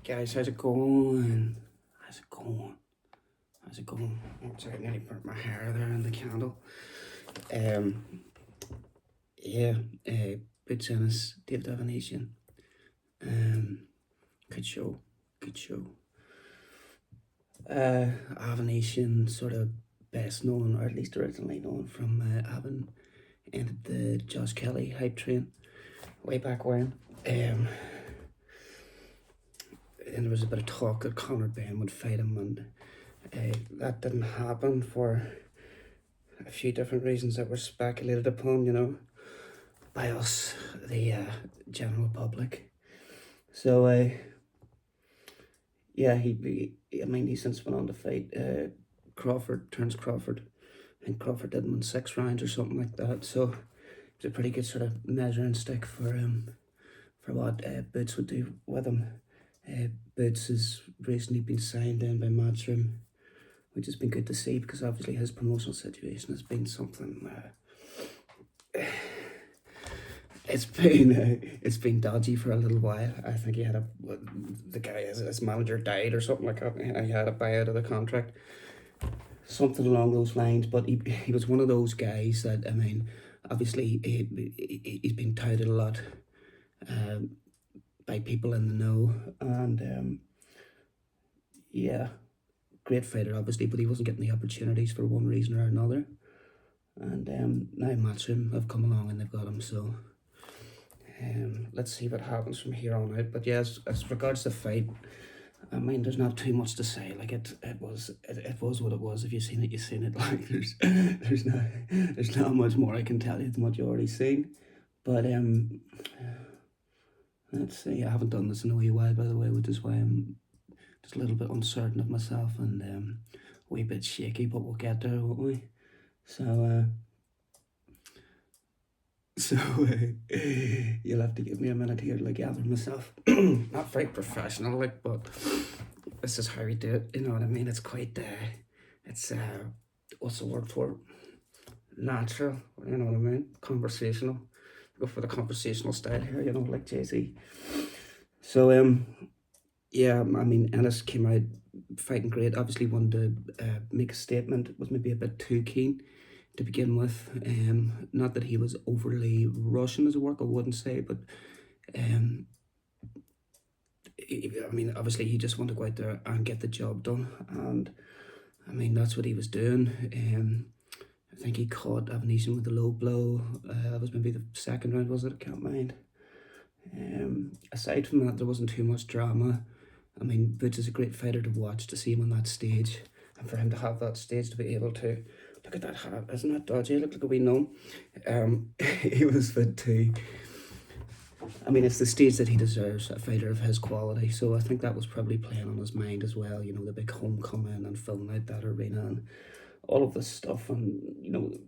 Guys, how's it going? How's it going? How's it going? I'm sorry, I nearly burnt my hair there in the candle. Um, yeah, Boots Ennis, David Avanesyan. Um, good show, good show. Avanesyan sort of best known, or at least originally known from having ended the Josh Kelly hype train way back when. And there was a bit of talk that Conor Ben would fight him, and that didn't happen for a few different reasons that were speculated upon, by us, the general public. So, yeah, he since went on to fight Crawford. I think Crawford did him in 6 rounds or something like that. So it's a pretty good sort of measuring stick for what Boots would do with him. Boots has recently been signed in by Matchroom, which has been good to see because obviously his promotional situation has been something. It's been dodgy for a little while. I think he had the guy his manager died or something like that. And he had a buyout of the contract, something along those lines. But he was one of those guys that obviously he's been touted a lot by people in the know, and yeah, great fighter obviously, but he wasn't getting the opportunities for one reason or another. And now Matchroom have come along and they've got him, so let's see what happens from here on out. But yes, as regards the fight, there's not too much to say. Like it was what it was. If you've seen it, you've seen it. Like there's not much more I can tell you than what you already seen. But let's see. I haven't done this in a wee while, by the way, which is why I'm just a little bit uncertain of myself and a wee bit shaky. But we'll get there, won't we? So. So you'll have to give me a minute here to gather myself. Not very professional, but this is how we do it. You know what I mean? It's quite, it's what's the word for it? Natural. You know what I mean? Conversational. Go for the conversational style here. Like Jay-Z. So yeah, Ennis came out fighting great. Obviously wanted to make a statement. Was maybe a bit too keen to begin with. Not that he was overly rushing his work, I wouldn't say, but obviously he just wanted to go out there and get the job done, and that's what he was doing. I think he caught Avanesyan with a low blow. That was maybe the second round, was it? I can't mind. Aside from that, there wasn't too much drama. Boots is a great fighter to watch, to see him on that stage, and for him to have that stage to be able to look at that hat, isn't that dodgy? Look like a wee gnome. He was fit too. It's the stage that he deserves, a fighter of his quality. So I think that was probably playing on his mind as well. The big homecoming and filling out that arena and all of this stuff. And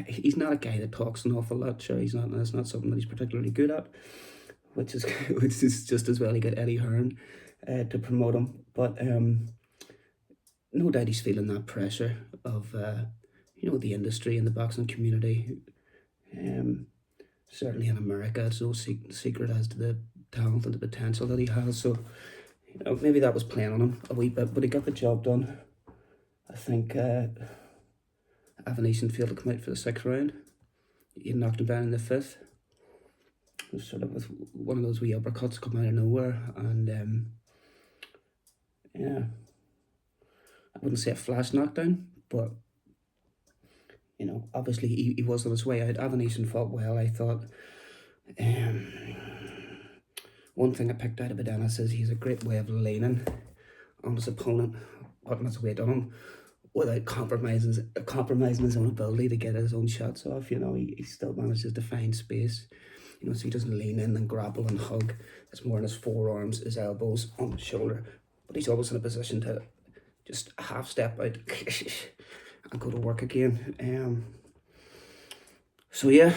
he's not a guy that talks an awful lot. Sure, he's not. That's not something that he's particularly good at. Which is just as well he got Eddie Hearn to promote him. But no doubt he's feeling that pressure of the industry and the boxing community. Certainly in America, it's no secret as to the talent and the potential that he has. So maybe that was playing on him a wee bit, but he got the job done. I think Avanesyan failed to come out for the 6th round. He knocked him down in the 5th. It was sort of with one of those wee uppercuts come out of nowhere, and yeah, I wouldn't say a flash knockdown, but obviously he was on his way out. Avanesyan fought well, I thought. One thing I picked out about Ennis is he's a great way of leaning on his opponent, putting his weight on him without compromising his own ability to get his own shots off. He still manages to find space. So he doesn't lean in and grapple and hug. It's more in his forearms, his elbows, on the shoulder. But he's always in a position to just half step out and go to work again. So yeah,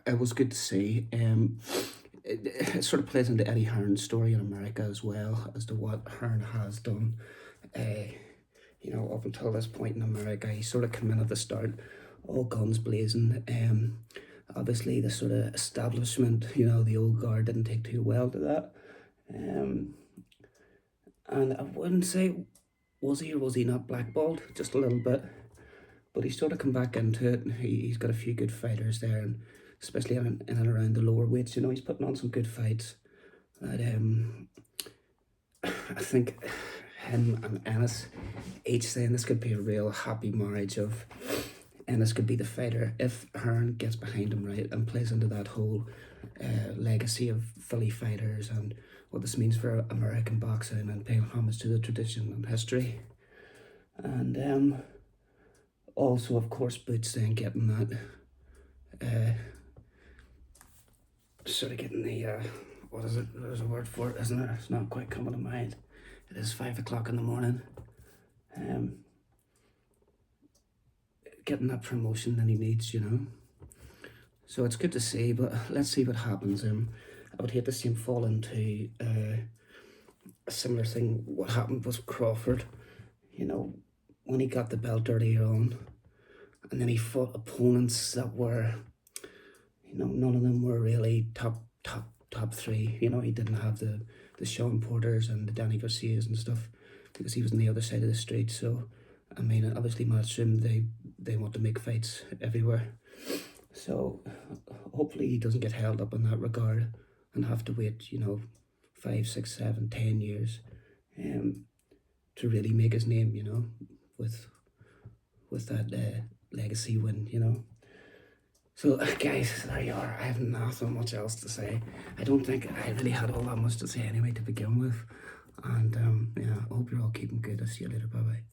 it was good to see. It sort of plays into Eddie Hearn's story in America as well, as to what Hearn has done. Up until this point in America, he sort of came in at the start, all guns blazing. Obviously, the sort of establishment, the old guard didn't take too well to that. And I wouldn't say was he or was he not blackballed, just a little bit. But he's sort of come back into it. He's got a few good fighters there, and especially in and around the lower weights. You know, he's putting on some good fights. That I think him and Ennis each saying this could be a real happy marriage of Ennis could be the fighter if Hearn gets behind him right and plays into that whole legacy of Philly fighters and what this means for American boxing and paying homage to the tradition and history. And also, of course, Boots then getting that sort of getting the what is it? There's a word for it, isn't it? It's not quite coming to mind. It is 5 o'clock in the morning. Getting that promotion that he needs, you know. So it's good to see, but let's see what happens. I would hate to see him fall into a similar thing. What happened with Crawford, you know, when he got the belt earlier on, and then he fought opponents that were, you know, none of them were really top three. You know, he didn't have the Sean Porters and the Danny Garcias and stuff because he was on the other side of the street. So, I mean, obviously, Matchroom, they want to make fights everywhere. So, hopefully, he doesn't get held up in that regard and have to wait, you know, 5, 6, 7, 10 years to really make his name, you know, with that legacy win, you know. So, guys, there you are. I have nothing much else to say. I don't think I really had all that much to say anyway to begin with. And, yeah, I hope you're all keeping good. I'll see you later. Bye-bye.